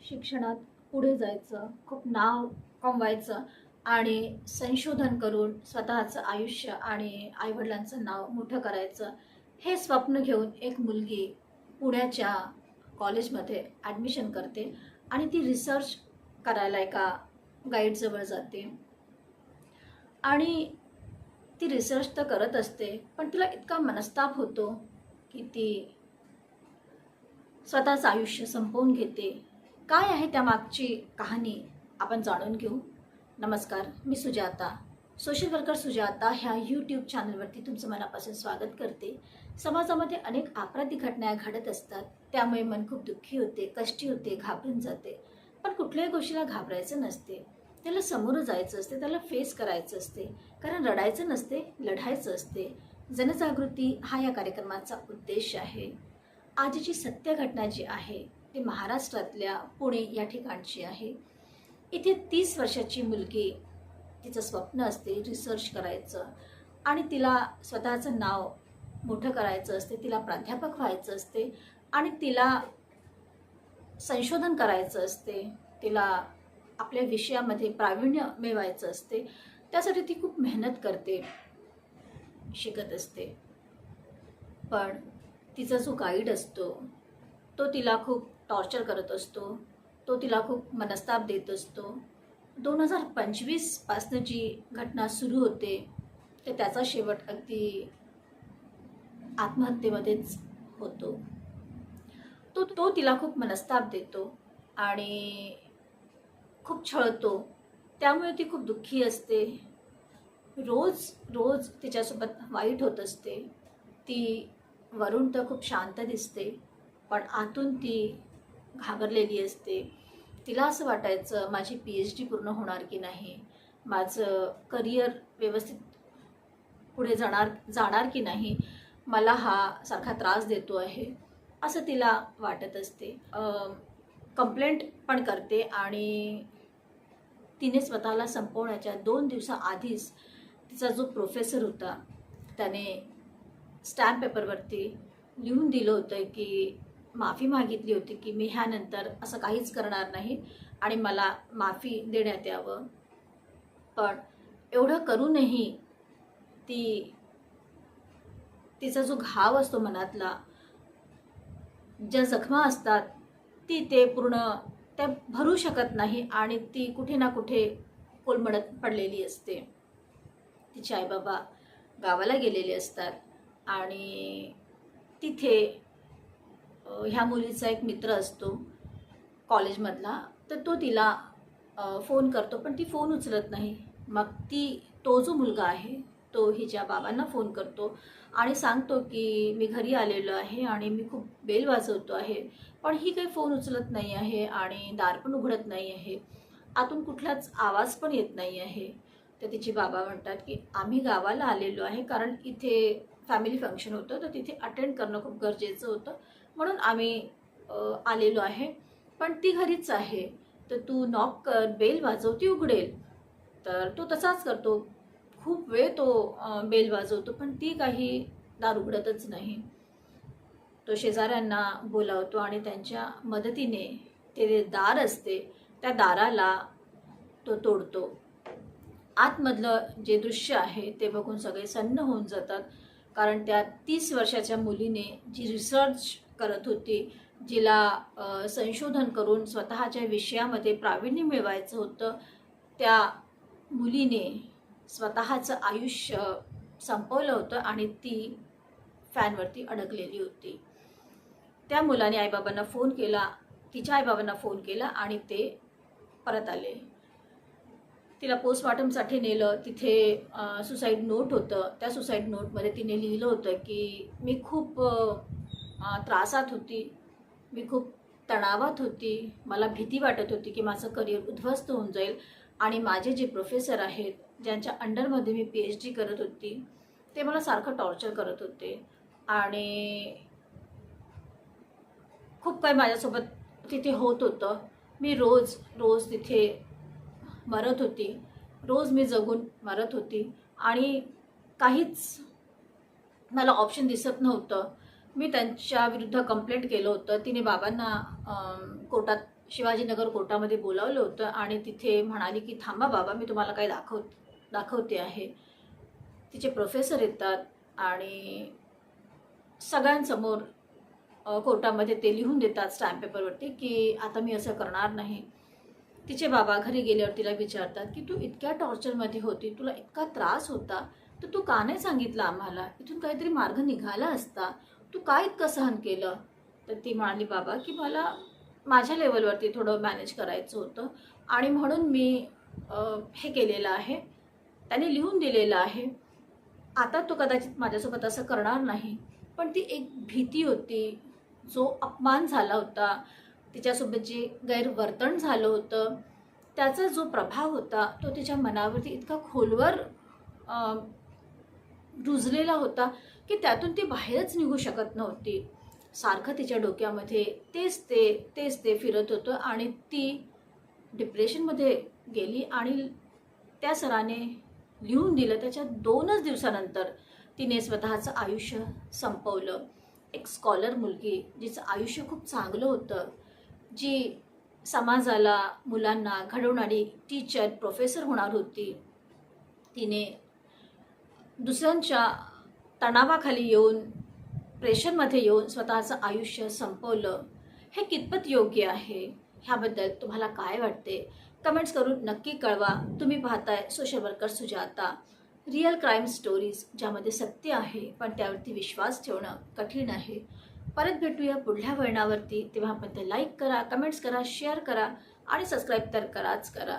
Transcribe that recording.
शिक्षणात पुढे जायचं, खूप नाव कमवायचं आणि संशोधन करून स्वतःचं आयुष्य आणि आईवडिलांचं नाव मोठं करायचं, हे स्वप्न घेऊन एक मुलगी पुण्याच्या कॉलेजमध्ये ॲडमिशन करते आणि ती रिसर्च करायला एका गाईडजवळ जाते. आणि ती रिसर्च तर करत असते, पण तिला इतका मनस्ताप होतो की ती स्वतःचं आयुष्य संपवून घेते. काय आहे त्यामागची कहाणी आपण जाणून घेऊ. नमस्कार, मी सुजाता, सोशल वर्कर सुजाता ह्या यूट्यूब चॅनलवरती तुमचं मनापासून स्वागत करते. समाजामध्ये अनेक आपराधिक घटना घडत असतात, त्यामुळे मन खूप दुःखी होते, कष्टी होते, घाबरून जाते. पण कुठल्याही गोष्टीला घाबरायचं नसते, त्याला समोर जायचं असते, त्याला फेस करायचं असते. कारण रडायचं नसते, लढायचं असते. जनजागृती हा या कार्यक्रमाचा उद्देश आहे. आजची सत्य घटना जी आहे ती महाराष्ट्रातल्या पुणे या ठिकाणची आहे. इथे 30 वर्षाची मुलगी, तिचं स्वप्न असते रिसर्च करायचं आणि तिला स्वतःचं नाव मोठं करायचं असते, तिला प्राध्यापक व्हायचं असते आणि तिला संशोधन करायचं असते, तिला आपल्या विषयामध्ये प्रावीण्य मिळवायचं असते. त्यासाठी ती खूप मेहनत करते, शिकत असते. पण तिचा जो गाईड असतो तो तिला खूप टॉर्चर करत असतो, तो तिला खूप मनस्ताप देत असतो. 2025 पासनं जी घटना सुरू होते ते त्याचा शेवट अगदी आत्महत्येमध्येच होतो. तो तो तिला खूप मनस्ताप देतो आणि खूप छळतो. त्यामुळे ती खूप दुःखी असते. रोज रोज तिच्यासोबत वाईट होत असते. ती वरून तर खूप शांत दिसते, पण आतून ती घाबरलेली असते. तिला असं वाटायचं माझी PhD पूर्ण होणार की नाही, माझं करिअर व्यवस्थित पुढे जाणार की नाही, मला हा सारखा त्रास देतो आहे असं तिला वाटत असते. कंप्लेंट पण करते आणि तिने स्वतःला संपवण्याच्या 2 दिवसाआधीच तिचा जो प्रोफेसर होता त्याने स्टॅम्प पेपरवरती लिहून दिलं होतं की माफी मागितली होती की मी ह्यानंतर असं काहीच करणार नाही आणि मला माफी देण्यात यावं. पण एवढं करूनही तिचा जो घाव असतो मनातला, ज्या जखमा असतात ते पूर्ण त्या भरू शकत नाही आणि ती कुठे ना कुठे कोलमडत पडलेली असते. तिचे आईबाबा गावाला गेलेले असतात आणि तिथे ह्या मुलीचा एक मित्र असतो कॉलेजमधला, तर तो तिला फोन करतो, पण ती फोन उचलत नाही. मग तो जो मुलगा आहे तो हिच्या बाबांना फोन करतो आणि सांगतो की मी घरी आलेलो आहे आणि मी खूप बेल वाजवतो आहे, पण ही काही फोन उचलत नाही आहे आणि दार पण उघडत नाही आहे, आतून कुठलाच आवाज पण येत नाही आहे. तर तिचे बाबा म्हणतात की आम्ही गावाला आलेलो आहे, कारण इथे फॅमिली फंक्शन होतं, तर तिथे अटेंड करणं खूप गरजेचं होतं, म्हणून आम्ही आलेलो आहे. पण ती घरीच आहे, तर तू नॉक कर, बेल वाजव, ती उघडेल. तर तो तसाच करतो. खूप वेळ तो बेल वाजवतो, पण ती काही दार उघडतच नाही. तो शेजाऱ्यांना बोलावतो आणि त्यांच्या मदतीने ते दार असते त्या दाराला तो तोडतो. आतमधलं जे दृश्य आहे ते बघून सगळे सन्न होऊन जातात, कारण त्या 30 वर्षाच्या मुलीने जी रिसर्च करत होती, जिला संशोधन करून स्वतःच्या विषयामध्ये प्रावीण्य मिळवायचं होतं, त्या मुलीने स्वतःचं आयुष्य संपवलं होतं आणि ती फॅनवरती अडकलेली होती. त्या मुलाने आईबाबांना फोन केला, तिच्या आईबाबांना फोन केला आणि ते परत आले. तिला पोस्टमॉर्टमसाठी नेलं. तिथे सुसाईड नोट होतं. त्या सुसाईड नोटमध्ये तिने लिहिलं होतं की मी खूप त्रासात होती, मी खूप तणावात होती, मला भीती वाटत होती की माझं करिअर उद्ध्वस्त होऊन जाईल आणि माझे जे प्रोफेसर आहेत, ज्यांच्या अंडरमध्ये मी PhD करत होती, ते मला सारखं टॉर्चर करत होते आणि खूप काही माझ्यासोबत तिथे होत होतं. मी रोज रोज तिथे मरत होती, रोज मी जगून मरत होती आणि काहीच मला ऑप्शन दिसत नव्हतं. मी त्यांच्या विरुद्ध कंप्लेंट केलं होतं. तिने बाबांना कोर्टात शिवाजीनगर कोर्टामध्ये बोलावलं होतं आणि तिथे म्हणाली की थांबा बाबा, मी तुम्हाला काही दाखवते आहे. तिचे प्रोफेसर येतात आणि सगळ्यांसमोर कोर्टामध्ये ते लिहून देतात स्टॅम्प पेपरवरती की आता मी असं करणार नाही. तिचे बाबा घरी गेल्यावर तिला विचारतात की तू इतक्या टॉर्चरमध्ये होती, तुला इतका त्रास होता, तर तू का नाही सांगितलं आम्हाला? इथून काहीतरी मार्ग निघाला असता, तू का इतकं सहन केलं? तर ती म्हणाली बाबा की मला माझ्या लेवलवरती थोडं मॅनेज करायचं होतं आणि म्हणून मी हे केलेलं आहे, त्याने लिहून दिलेलं आहे. आता तो कदाचित माझ्यासोबत असं करणार नाही, पण ती एक भीती होती, जो अपमान झाला होता, तिच्यासोबत जे गैरवर्तन झालं होतं, त्याचा जो प्रभाव होता तो तिच्या मनावरती इतका खोलवर रुजलेला होता की त्यातून ती बाहेरच निघू शकत नव्हती. सारखं तिच्या डोक्यामध्ये तेच ते फिरत होतं आणि ती डिप्रेशनमध्ये गेली आणि त्या सराने लिहून दिलं त्याच्या 2च दिवसानंतर तिने स्वतःचं आयुष्य संपवलं. एक स्कॉलर मुलगी, जिचं आयुष्य खूप चांगलं होतं, जी समाजाला, मुलांना घडवणारी टीचर, प्रोफेसर होणार होती, तिने दुसऱ्यांच्या तणावाखाली येऊन, प्रेशरमध्ये येऊन स्वतःचं आयुष्य संपवलं. हे कितपत योग्य आहे? ह्याबद्दल तुम्हाला काय वाटते? कमेंट्स करून नक्की कळवा. तुम्ही पाहताय social worker Sujata, real crime stories, ज्यामध्ये सत्य आहे पण त्यावरती विश्वास ठेवणं कठीण आहे. परत भेटूया पुढल्या वळणावरती. तेव्हापर्यंत लाईक करा, कमेंट्स करा, शेअर करा आणि सबस्क्राईब तर कराच करा.